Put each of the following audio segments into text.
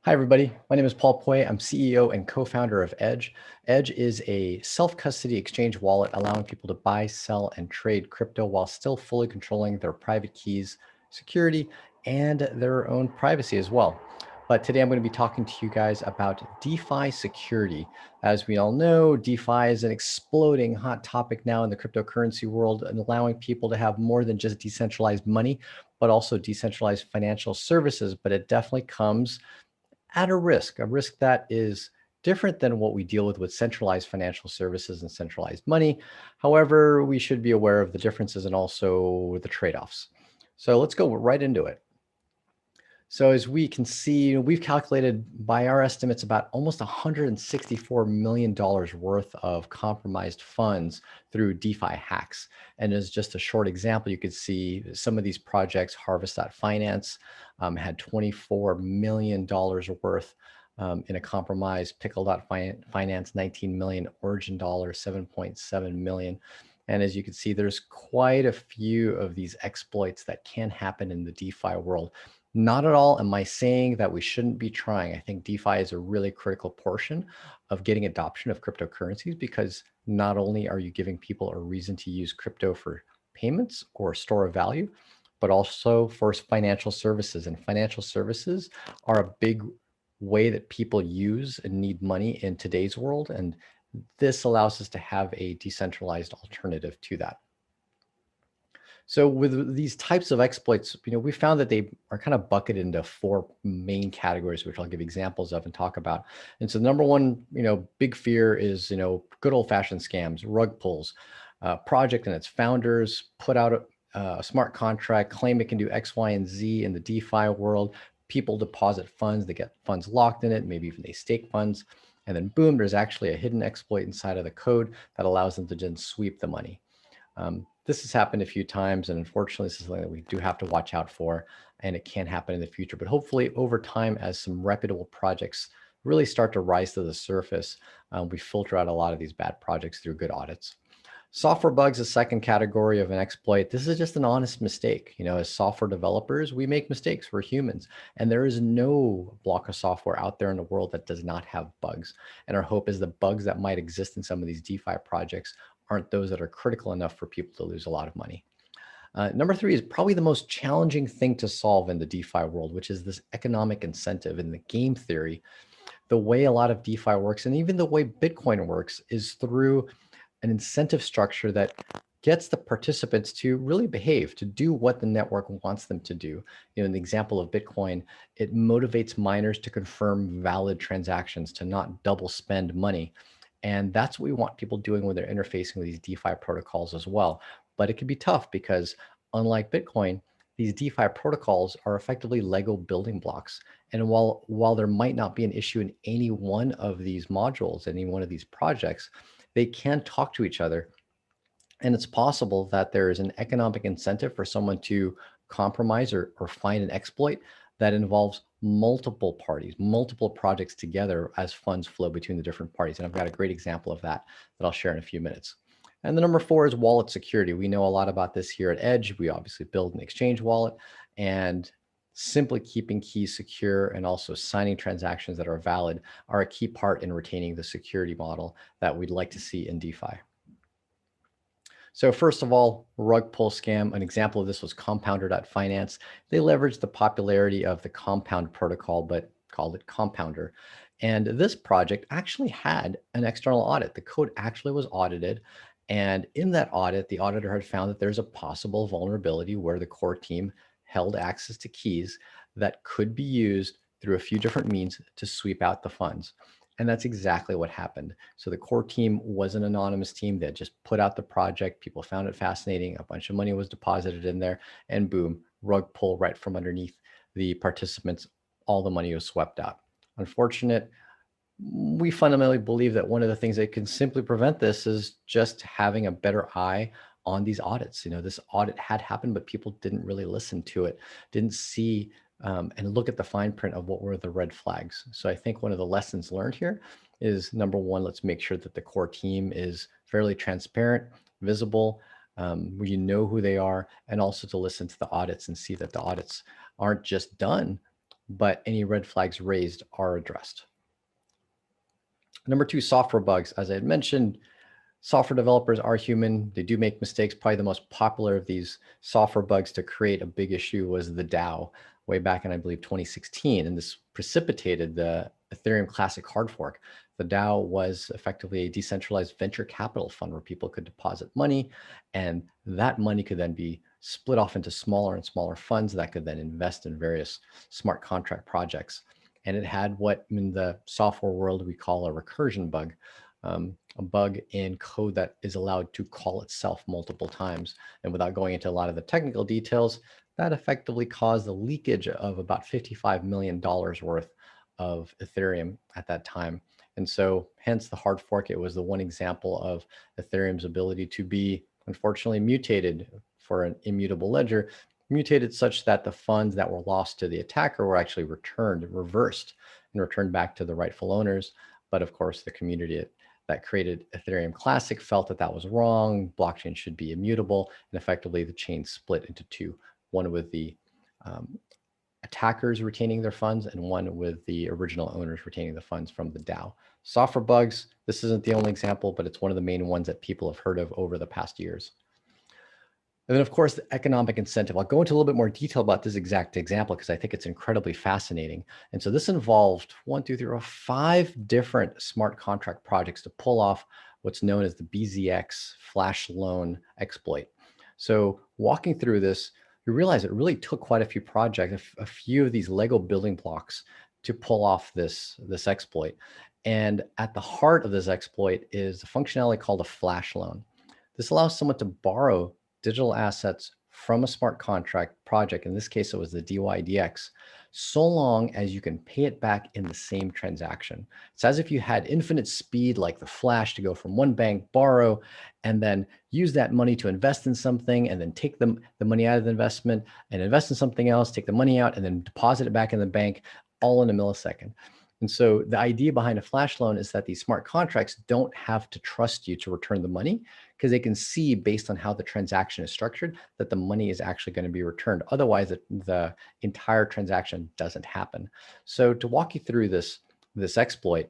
Hi, everybody. My name is Paul Puey. I'm CEO and co-founder of Edge. Edge is a self-custody exchange wallet allowing people to buy, sell, and trade crypto while still fully controlling their private keys, security, and their own privacy as well. But today I'm going to be talking to you guys about DeFi security. As we all know, DeFi is an exploding hot topic now in the cryptocurrency world and allowing people to have more than just decentralized money, but also decentralized financial services. But it definitely comes at a risk that is different than what we deal with centralized financial services and centralized money. However, we should be aware of the differences and also the trade-offs. So let's go right into it. So as we can see, we've calculated by our estimates about almost $164 million worth of compromised funds through DeFi hacks. And as just a short example, you could see some of these projects, Harvest.finance had $24 million worth in a compromise, Pickle.finance, 19 million, Origin Dollar, 7.7 million. And as you can see, there's quite a few of these exploits that can happen in the DeFi world. Not at all am I saying that we shouldn't be trying. I think DeFi is a really critical portion of getting adoption of cryptocurrencies because not only are you giving people a reason to use crypto for payments or store of value, but also for financial services. And financial services are a big way that people use and need money in today's world. And this allows us to have a decentralized alternative to that. So with these types of exploits, we found that they are kind of bucketed into four main categories, which I'll give examples of and talk about. And so the number one, big fear is, good old fashioned scams, rug pulls. Project and its founders put out a smart contract, claim it can do X, Y, and Z in the DeFi world. People deposit funds, they get funds locked in it, maybe even they stake funds. And then boom, there's actually a hidden exploit inside of the code that allows them to then sweep the money. This has happened a few times, and unfortunately, this is something that we do have to watch out for, and it can happen in the future. But hopefully, over time, as some reputable projects really start to rise to the surface, we filter out a lot of these bad projects through good audits. Software bugs, a second category of an exploit. This is just an honest mistake. As software developers, we make mistakes. We're humans. And there is no block of software out there in the world that does not have bugs. And our hope is the bugs that might exist in some of these DeFi projects aren't those that are critical enough for people to lose a lot of money. Number three is probably the most challenging thing to solve in the DeFi world, which is this economic incentive in the game theory. The way a lot of DeFi works, and even the way Bitcoin works, is through an incentive structure that gets the participants to really behave, to do what the network wants them to do. In the example of Bitcoin, it motivates miners to confirm valid transactions, to not double spend money. And that's what we want people doing when they're interfacing with these DeFi protocols as well. But it can be tough because unlike Bitcoin, these DeFi protocols are effectively Lego building blocks. And while there might not be an issue in any one of these modules, any one of these projects, they can talk to each other. And it's possible that there is an economic incentive for someone to compromise or find an exploit that involves multiple parties, multiple projects together as funds flow between the different parties. And I've got a great example of that I'll share in a few minutes. And the number four is wallet security. We know a lot about this here at Edge. We obviously build an exchange wallet, and simply keeping keys secure and also signing transactions that are valid are a key part in retaining the security model that we'd like to see in DeFi. So first of all, rug pull scam. An example of this was Compounder.finance. They leveraged the popularity of the Compound protocol, but called it Compounder. And this project actually had an external audit. The code actually was audited. And in that audit, the auditor had found that there's a possible vulnerability where the core team held access to keys that could be used through a few different means to sweep out the funds. And that's exactly what happened. So the core team was an anonymous team that just put out the project. People found it fascinating. A bunch of money was deposited in there, and boom, rug pull right from underneath the participants. All the money was swept out. Unfortunate. We fundamentally believe that one of the things that can simply prevent this is just having a better eye on these audits. This audit had happened, but people didn't really listen to it, didn't see and look at the fine print of what were the red flags. So I think one of the lessons learned here is, number one, let's make sure that the core team is fairly transparent, visible, where you know who they are, and also to listen to the audits and see that the audits aren't just done but any red flags raised are addressed. Number two, software bugs. As I had mentioned, software developers are human. They do make mistakes. Probably the most popular of these software bugs to create a big issue was the DAO way back in, I believe, 2016. And this precipitated the Ethereum Classic hard fork. The DAO was effectively a decentralized venture capital fund where people could deposit money, and that money could then be split off into smaller and smaller funds that could then invest in various smart contract projects. And it had what in the software world we call a recursion bug. A bug in code that is allowed to call itself multiple times. And without going into a lot of the technical details, that effectively caused the leakage of about $55 million worth of Ethereum at that time. And so hence the hard fork, it was the one example of Ethereum's ability to be unfortunately mutated for an immutable ledger, mutated such that the funds that were lost to the attacker were actually reversed and returned back to the rightful owners. But of course, the community that created Ethereum Classic felt that that was wrong. Blockchain should be immutable. And effectively, the chain split into two, one with the attackers retaining their funds and one with the original owners retaining the funds from the DAO. Software bugs, this isn't the only example, but it's one of the main ones that people have heard of over the past years. And then, of course, the economic incentive. I'll go into a little bit more detail about this exact example because I think it's incredibly fascinating. And so this involved 5 different smart contract projects to pull off what's known as the BZX flash loan exploit. So walking through this, you realize it really took quite a few projects, a few of these Lego building blocks to pull off this exploit. And at the heart of this exploit is the functionality called a flash loan. This allows someone to borrow digital assets from a smart contract project. In this case, it was the DYDX, so long as you can pay it back in the same transaction. It's as if you had infinite speed like the flash to go from one bank, borrow, and then use that money to invest in something, and then take the money out of the investment and invest in something else, take the money out, and then deposit it back in the bank all in a millisecond. And so the idea behind a flash loan is that these smart contracts don't have to trust you to return the money because they can see based on how the transaction is structured that the money is actually going to be returned. Otherwise, the entire transaction doesn't happen. So to walk you through this exploit,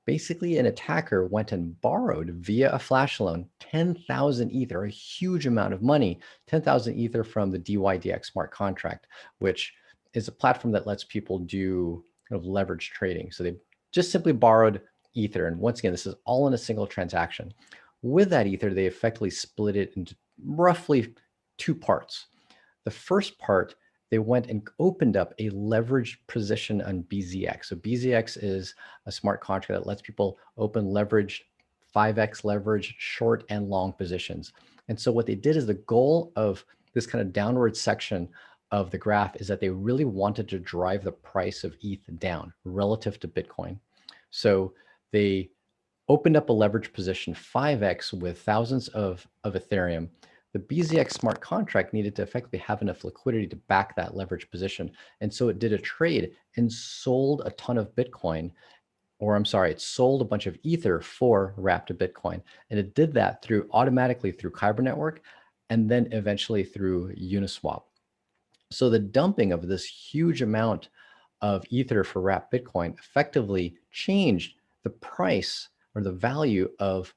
basically an attacker went and borrowed via a flash loan 10,000 Ether, a huge amount of money, 10,000 Ether from the DYDX smart contract, which is a platform that lets people do of leverage trading. So they just simply borrowed Ether. And once again, this is all in a single transaction. With that Ether, they effectively split it into roughly 2 parts. The first part, they went and opened up a leveraged position on BZX. So BZX is a smart contract that lets people open leveraged 5x leverage short and long positions. And so what they did is the goal of this kind of downward section of the graph is that they really wanted to drive the price of ETH down relative to Bitcoin. So they opened up a leverage position 5x with thousands of Ethereum. The BZX smart contract needed to effectively have enough liquidity to back that leverage position. And so it did a trade and sold a ton of Bitcoin, or I'm sorry, it sold a bunch of Ether for wrapped to Bitcoin. And it did that automatically through Kyber network and then eventually through Uniswap. So the dumping of this huge amount of Ether for wrapped Bitcoin effectively changed the price or the value of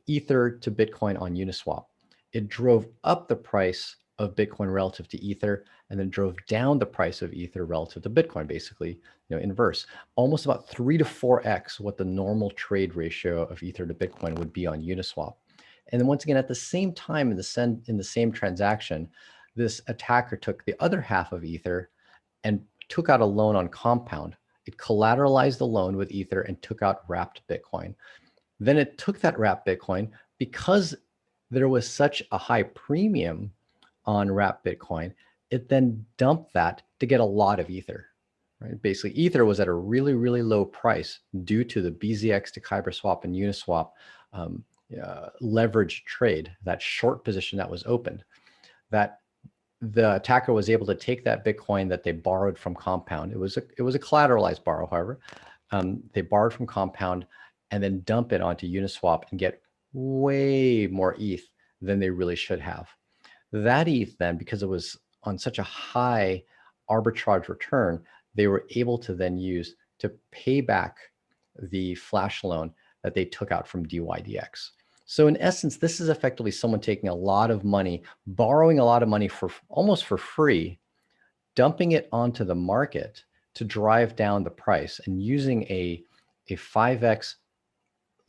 Ether to Bitcoin on Uniswap. It drove up the price of Bitcoin relative to Ether and then drove down the price of Ether relative to Bitcoin, basically, inverse, almost about 3 to 4x what the normal trade ratio of Ether to Bitcoin would be on Uniswap. And then once again, at the same time in the same transaction, this attacker took the other half of Ether and took out a loan on Compound. It collateralized the loan with Ether and took out wrapped Bitcoin. Then it took that wrapped Bitcoin because there was such a high premium on wrapped Bitcoin. It then dumped that to get a lot of Ether. Right? Basically, Ether was at a really, really low price due to the BZX to Kyber swap and Uniswap leverage trade, that short position that was opened. That the attacker was able to take that Bitcoin that they borrowed from Compound. It was a collateralized borrow, however. They borrowed from Compound and then dump it onto Uniswap and get way more ETH than they really should have. That ETH then, because it was on such a high arbitrage return, they were able to then use to pay back the flash loan that they took out from DYDX. So in essence, this is effectively someone taking a lot of money, borrowing a lot of money for almost for free, dumping it onto the market to drive down the price, and using a 5x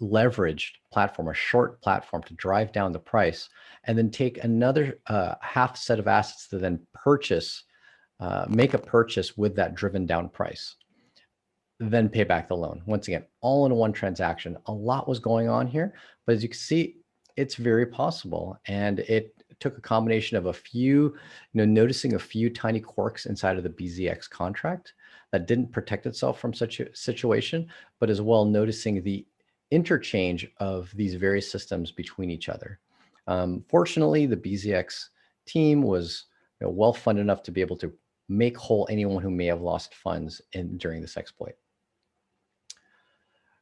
leveraged platform, a short platform, to drive down the price, and then take another half set of assets to then purchase, make a purchase with that driven down price, then pay back the loan. Once again, all in one transaction. A lot was going on here, but as you can see, it's very possible. And it took a combination of a few, noticing a few tiny quirks inside of the BZX contract that didn't protect itself from such a situation, but as well noticing the interchange of these various systems between each other. Fortunately, the BZX team was well funded enough to be able to make whole anyone who may have lost funds during this exploit.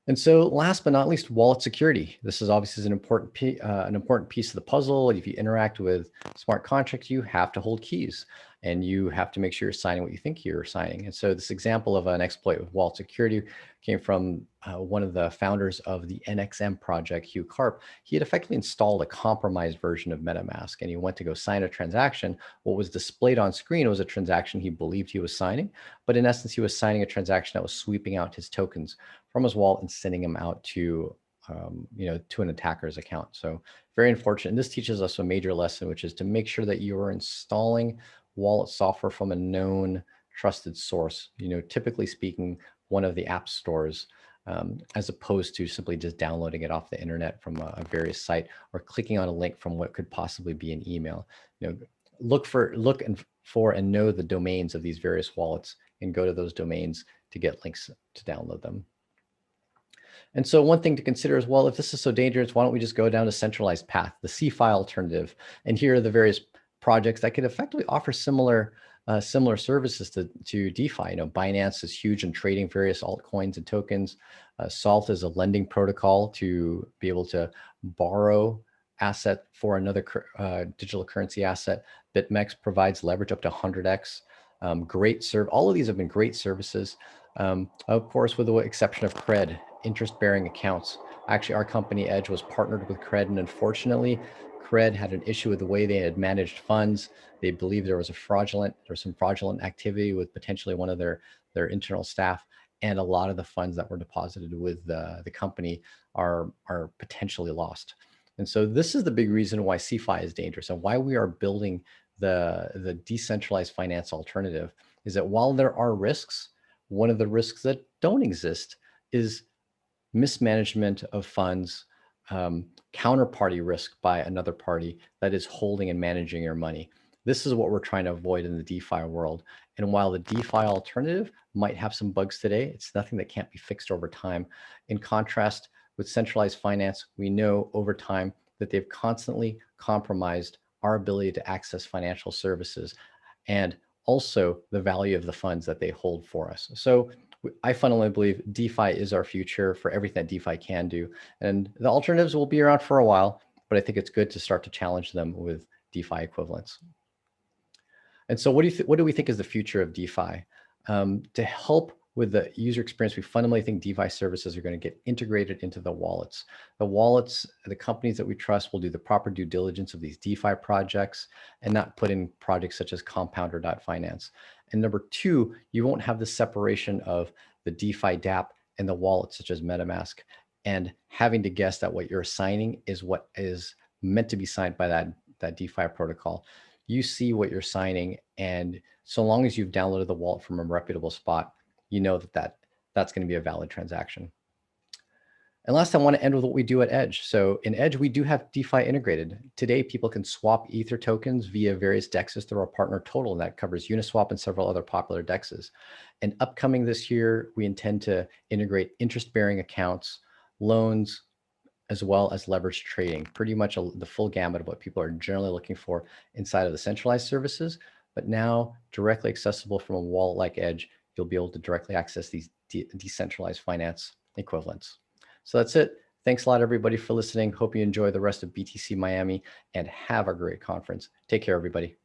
And so last but not least, wallet security. This is obviously an important piece of the puzzle. If you interact with smart contracts, you have to hold keys, and you have to make sure you're signing what you think you're signing. And so this example of an exploit with wallet security came from one of the founders of the NXM project, Hugh Karp. He had effectively installed a compromised version of MetaMask, and he went to go sign a transaction. What was displayed on screen was a transaction he believed he was signing, but in essence, he was signing a transaction that was sweeping out his tokens from his wallet and sending them out to, to an attacker's account. So very unfortunate. And this teaches us a major lesson, which is to make sure that you are installing wallet software from a known trusted source, typically speaking, one of the app stores, as opposed to simply just downloading it off the internet from a various site, or clicking on a link from what could possibly be an email. Look for and know the domains of these various wallets, and go to those domains to get links to download them. And so one thing to consider as well, if this is so dangerous, why don't we just go down a centralized path, the CeFi alternative? And here are the various projects that could effectively offer similar services to DeFi. Binance is huge in trading various altcoins and tokens. Salt is a lending protocol to be able to borrow asset for another digital currency asset. BitMEX provides leverage up to 100x. All of these have been great services. Of course, with the exception of Cred, interest-bearing accounts. Actually, our company Edge was partnered with Cred, and unfortunately, Cred had an issue with the way they had managed funds. They believed there was some fraudulent activity with potentially one of their internal staff, and a lot of the funds that were deposited with the company are potentially lost. And so this is the big reason why CeFi is dangerous, and why we are building the decentralized finance alternative, is that while there are risks, one of the risks that don't exist is mismanagement of funds, counterparty risk by another party that is holding and managing your money. This is what we're trying to avoid in the DeFi world. And while the DeFi alternative might have some bugs today, it's nothing that can't be fixed over time. In contrast, with centralized finance, we know over time that they've constantly compromised our ability to access financial services, and also the value of the funds that they hold for us. So I fundamentally believe DeFi is our future for everything that DeFi can do. And the alternatives will be around for a while, but I think it's good to start to challenge them with DeFi equivalents. And so what do we think is the future of DeFi? To help with the user experience, we fundamentally think DeFi services are going to get integrated into the wallets. The companies that we trust will do the proper due diligence of these DeFi projects, and not put in projects such as Compounder.finance. And number two, you won't have the separation of the DeFi dApp and the wallet such as MetaMask, and having to guess that what you're signing is what is meant to be signed by that DeFi protocol. You see what you're signing, and so long as you've downloaded the wallet from a reputable spot, you know that's going to be a valid transaction. And last, I want to end with what we do at Edge. So in Edge, we do have DeFi integrated. Today, people can swap Ether tokens via various DEXs through our partner Total, and that covers Uniswap and several other popular DEXs. And upcoming this year, we intend to integrate interest-bearing accounts, loans, as well as leverage trading, pretty much the full gamut of what people are generally looking for inside of the centralized services. But now, directly accessible from a wallet like Edge, you'll be able to directly access these decentralized finance equivalents. So that's it. Thanks a lot, everybody, for listening. Hope you enjoy the rest of BTC Miami, and have a great conference. Take care, everybody.